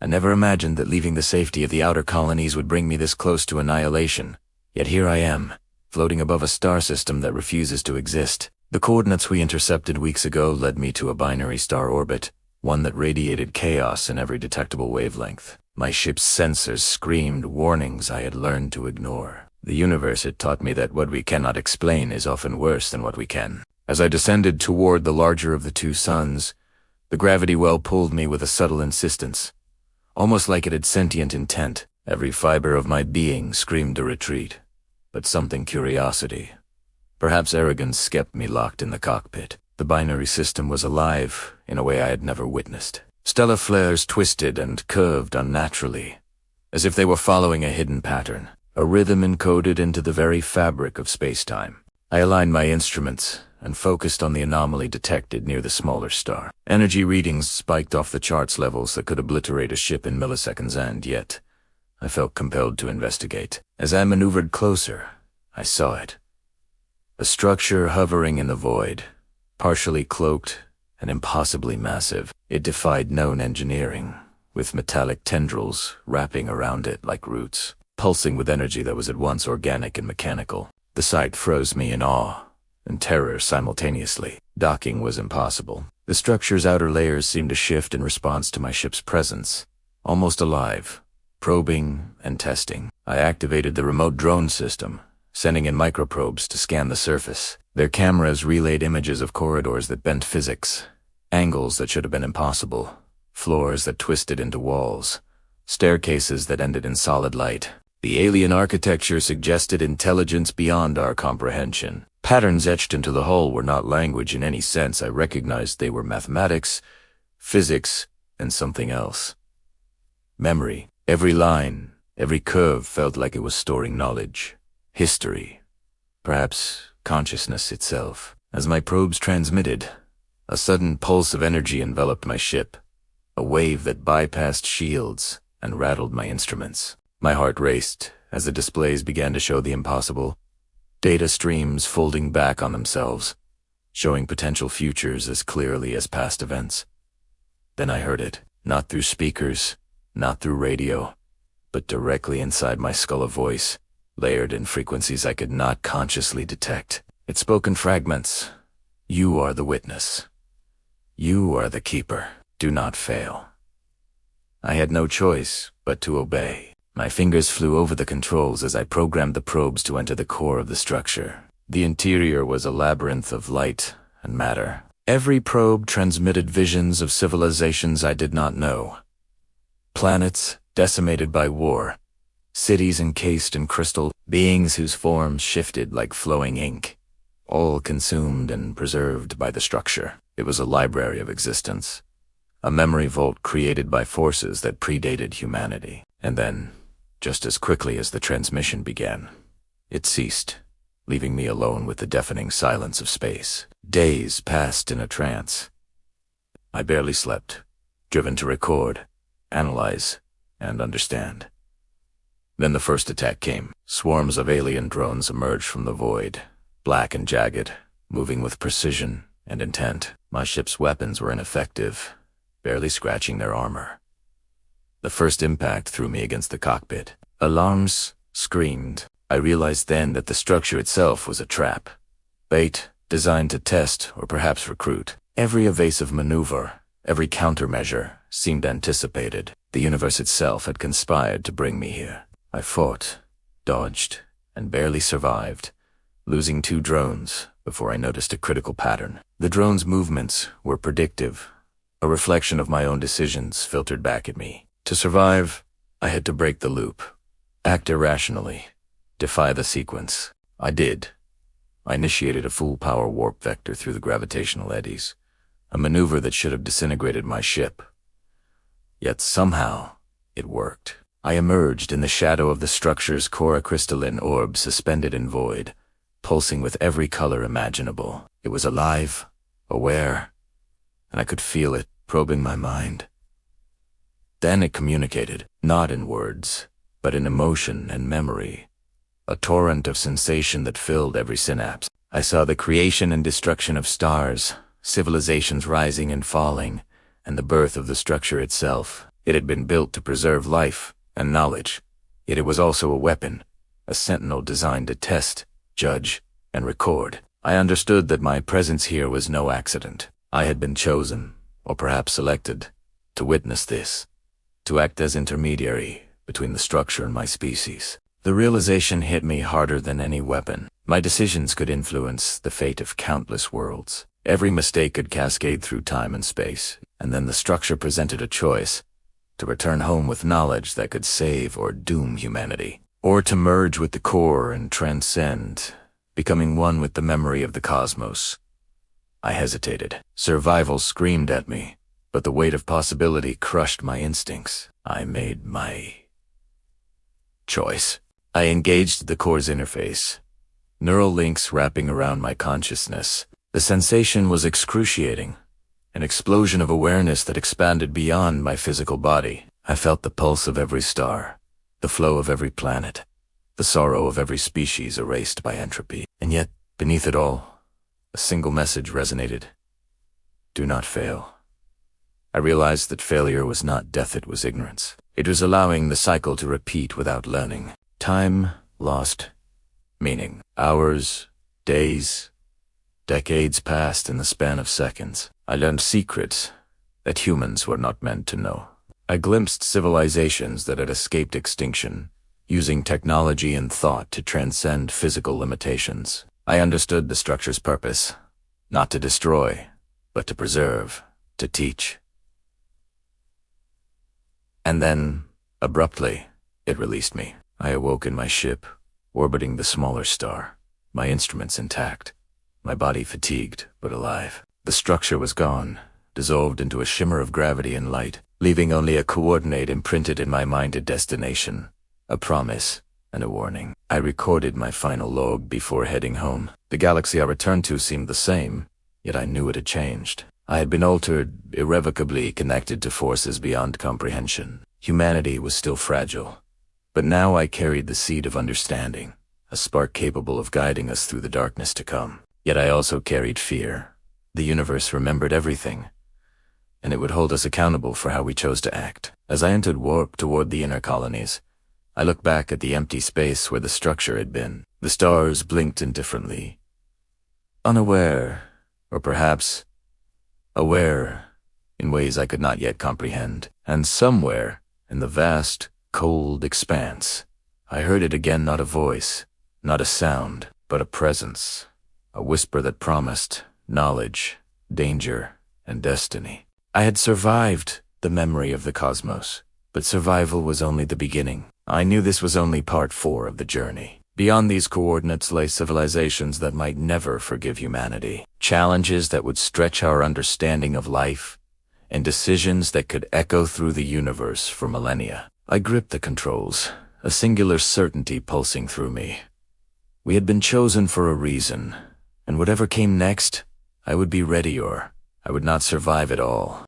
I never imagined that leaving the safety of the outer colonies would bring me this close to annihilation. Yet here I am, floating above a star system that refuses to exist. The coordinates we intercepted weeks ago led me to a binary star orbit, one that radiated chaos in every detectable wavelength. My ship's sensors screamed warnings I had learned to ignore. The universe had taught me that what we cannot explain is often worse than what we can. As I descended toward the larger of the two suns, the gravity well pulled me with a subtle insistence, almost like it had sentient intent. Every fiber of my being screamed to retreat, but something curiosity, perhaps arrogance, kept me locked in the cockpit. The binary system was alive in a way I had never witnessed. Stellar flares twisted and curved unnaturally, as if they were following a hidden pattern, a rhythm encoded into the very fabric of space-time. I aligned my instruments and focused on the anomaly detected near the smaller star. Energy readings spiked off the charts levels that could obliterate a ship in milliseconds, and yet I felt compelled to investigate. As I maneuvered closer, I saw it. A structure hovering in the void, partially cloaked and impossibly massive. It defied known engineering, with metallic tendrils wrapping around it like roots, pulsing with energy that was at once organic and mechanical. The sight froze me in awe and terror simultaneously. Docking was impossible. The structure's outer layers seemed to shift in response to my ship's presence, almost alive, probing and testing. I activated the remote drone system, sending in microprobes to scan the surface. Their cameras relayed images of corridors that bent physics, angles that should have been impossible, floors that twisted into walls, staircases that ended in solid light. The alien architecture suggested intelligence beyond our comprehension. Patterns etched into the hull were not language in any sense. I recognized they were mathematics, physics, and something else. Memory. Every line, every curve felt like it was storing knowledge, history, perhaps consciousness itself. As my probes transmitted, a sudden pulse of energy enveloped my ship, a wave that bypassed shields and rattled my instruments. My heart raced as the displays began to show the impossible, data streams folding back on themselves, showing potential futures as clearly as past events. Then I heard it, not through speakers, not through radio, but directly inside my skull. A voice, layered in frequencies I could not consciously detect. It spoke in fragments. You are the witness. You are the keeper. Do not fail. I had no choice but to obey. My fingers flew over the controls as I programmed the probes to enter the core of the structure. The interior was a labyrinth of light and matter. Every probe transmitted visions of civilizations I did not know. Planets decimated by war, cities encased in crystal, beings whose forms shifted like flowing ink, all consumed and preserved by the structure. It was a library of existence, a memory vault created by forces that predated humanity. And then, just as quickly as the transmission began, it ceased, leaving me alone with the deafening silence of space. Days passed in a trance. I barely slept, driven to record, analyze, and understand. Then the first attack came. Swarms of alien drones emerged from the void, black and jagged, moving with precision and intent. My ship's weapons were ineffective, barely scratching their armor. The first impact threw me against the cockpit. Alarms screamed. I realized then that the structure itself was a trap, bait designed to test or perhaps recruit. Every evasive maneuver, every countermeasure seemed anticipated. The universe itself had conspired to bring me here. I fought, dodged, and barely survived, losing 2 drones before I noticed a critical pattern. The drones' movements were predictive, a reflection of my own decisions filtered back at me. To survive, I had to break the loop, act irrationally, defy the sequence. I did. I initiated a full-power warp vector through the gravitational eddies, a maneuver that should have disintegrated my ship. Yet somehow, it worked. I emerged in the shadow of the structure's core, a crystalline orb suspended in void, pulsing with every color imaginable. It was alive, aware, and I could feel it probing my mind. Then it communicated, not in words, but in emotion and memory, a torrent of sensation that filled every synapse. I saw the creation and destruction of stars, civilizations rising and falling, and the birth of the structure itself. It had been built to preserve life and knowledge, yet it was also a weapon, a sentinel designed to test, judge, and record. I understood that my presence here was no accident. I had been chosen, or perhaps selected, to witness this, to act as intermediary between the structure and my species. The realization hit me harder than any weapon. My decisions could influence the fate of countless worlds. Every mistake could cascade through time and space, and then the structure presented a choice: to return home with knowledge that could save or doom humanity, or to merge with the core and transcend, becoming one with the memory of the cosmos. I hesitated. Survival screamed at me, but the weight of possibility crushed my instincts. I made my choice. I engaged the core's interface, neural links wrapping around my consciousness. The sensation was excruciating, an explosion of awareness that expanded beyond my physical body. I felt the pulse of every star, the flow of every planet, the sorrow of every species erased by entropy. And yet, beneath it all, a single message resonated: do not fail. I realized that failure was not death, it was ignorance. It was allowing the cycle to repeat without learning. Time lost meaning. Hours, days, decades passed in the span of seconds. I learned secrets that humans were not meant to know. I glimpsed civilizations that had escaped extinction, using technology and thought to transcend physical limitations. I understood the structure's purpose: not to destroy, but to preserve, to teach. And then, abruptly, it released me. I awoke in my ship, orbiting the smaller star, my instruments intact, my body fatigued but alive. The structure was gone, dissolved into a shimmer of gravity and light, leaving only a coordinate imprinted in my mind: a destination, a promise, and a warning. I recorded my final log before heading home. The galaxy I returned to seemed the same, yet I knew it had changed. I had been altered, irrevocably connected to forces beyond comprehension. Humanity was still fragile, but now I carried the seed of understanding, a spark capable of guiding us through the darkness to come. Yet I also carried fear. The universe remembered everything, and it would hold us accountable for how we chose to act. As I entered warp toward the inner colonies, I looked back at the empty space where the structure had been. The stars blinked indifferently, unaware, or perhaps aware in ways I could not yet comprehend. And somewhere in the vast, cold expanse, I heard it again: not a voice, not a sound, but a presence, a whisper that promised knowledge, danger, and destiny. I had survived the memory of the cosmos, but survival was only the beginning. I knew this was only part 4 of the journey. Beyond these coordinates lay civilizations that might never forgive humanity, challenges that would stretch our understanding of life, and decisions that could echo through the universe for millennia. I gripped the controls, a singular certainty pulsing through me. We had been chosen for a reason, and whatever came next, I would be ready, or I would not survive at all.